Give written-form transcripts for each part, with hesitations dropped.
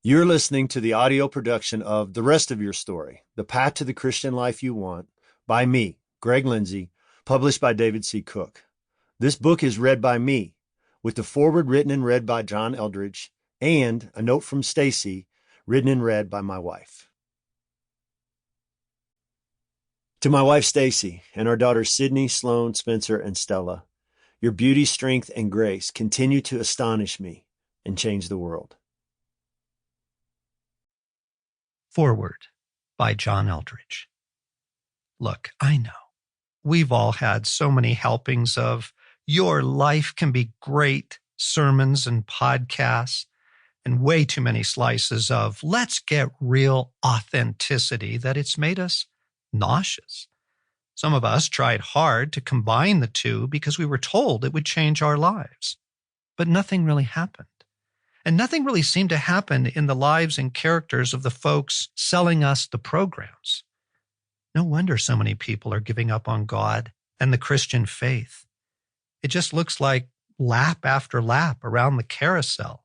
You're listening to the audio production of The Rest of Your Story, The Path to the Christian Life You Want, by me, Greg Lindsey, published by David C. Cook. This book is read by me, with the foreword written and read by John Eldridge, and a note from Stacy, written and read by my wife. To my wife Stacy and our daughters Sydney, Sloan, Spencer, and Stella, your beauty, strength, and grace continue to astonish me and change the world. Foreword by John Eldridge. Look, I know we've all had so many helpings of Your Life Can Be Great sermons and podcasts, and way too many slices of Let's Get Real authenticity that it's made us nauseous. Some of us tried hard to combine the two because we were told it would change our lives, but nothing really happened. And nothing really seemed to happen in the lives and characters of the folks selling us the programs. No wonder so many people are giving up on God and the Christian faith. It just looks like lap after lap around the carousel.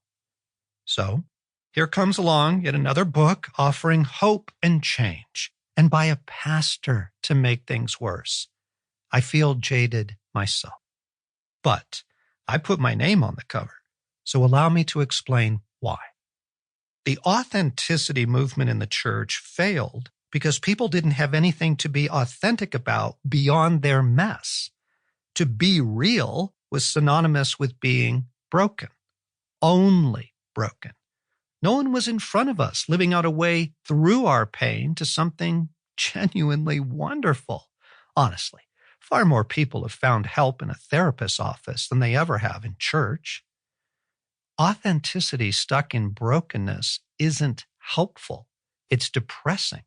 So here comes along yet another book offering hope and change, and by a pastor to make things worse. I feel jaded myself. But I put my name on the cover. So allow me to explain why. The authenticity movement in the church failed because people didn't have anything to be authentic about beyond their mess. To be real was synonymous with being broken, only broken. No one was in front of us living out a way through our pain to something genuinely wonderful. Honestly, far more people have found help in a therapist's office than they ever have in church. Authenticity stuck in brokenness isn't helpful. It's depressing.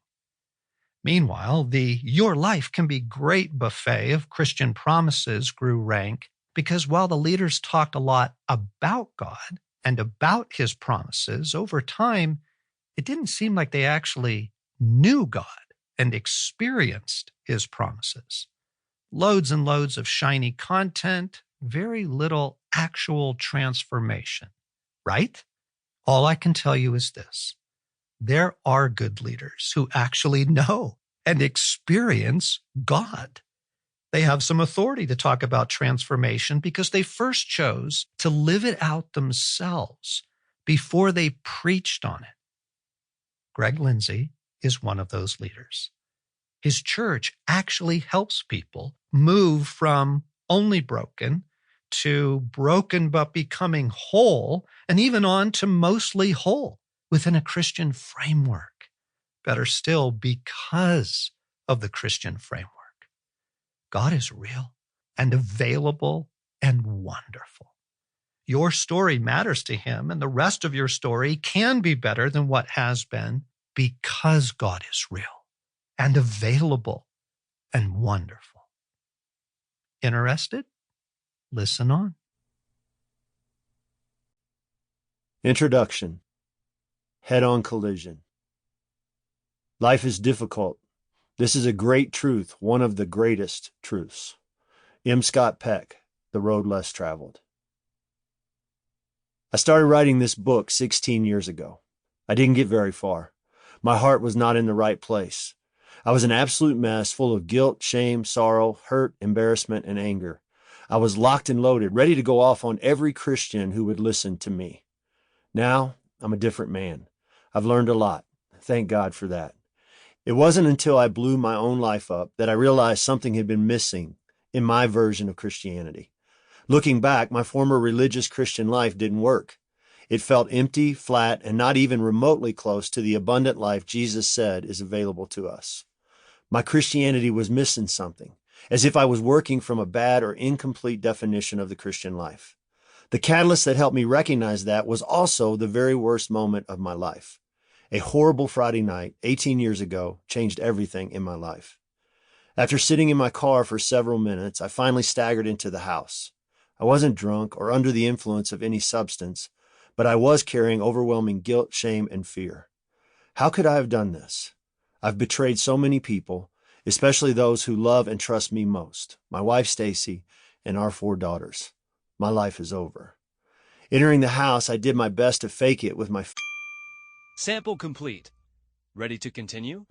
Meanwhile, the Your Life Can Be Great buffet of Christian promises grew rank because while the leaders talked a lot about God and about his promises, over time, it didn't seem like they actually knew God and experienced his promises. Loads and loads of shiny content, very little actual transformation. Right? All I can tell you is this. There are good leaders who actually know and experience God. They have some authority to talk about transformation because they first chose to live it out themselves before they preached on it. Greg Lindsey is one of those leaders. His church actually helps people move from only broken to broken but becoming whole, and even on to mostly whole within a Christian framework. Better still, because of the Christian framework. God is real and available and wonderful. Your story matters to him, and the rest of your story can be better than what has been because God is real and available and wonderful. Interested? Listen on. Introduction. Head-on collision. Life is difficult. This is a great truth, one of the greatest truths. M. Scott Peck, The Road Less Traveled. I started writing this book 16 years ago. I didn't get very far. My heart was not in the right place. I was an absolute mess, full of guilt, shame, sorrow, hurt, embarrassment, and anger. I was locked and loaded, ready to go off on every Christian who would listen to me. Now, I'm a different man. I've learned a lot. Thank God for that. It wasn't until I blew my own life up that I realized something had been missing in my version of Christianity. Looking back, my former religious Christian life didn't work. It felt empty, flat, and not even remotely close to the abundant life Jesus said is available to us. My Christianity was missing something, as if I was working from a bad or incomplete definition of the Christian life. The catalyst that helped me recognize that was also the very worst moment of my life. A horrible Friday night, 18 years ago, changed everything in my life. After sitting in my car for several minutes, I finally staggered into the house. I wasn't drunk or under the influence of any substance, but I was carrying overwhelming guilt, shame, and fear. How could I have done this? I've betrayed so many people, especially those who love and trust me most, my wife Stacy and our 4 daughters. My life is over. Entering the house, I did my best to fake it with my Sample complete. Ready to continue?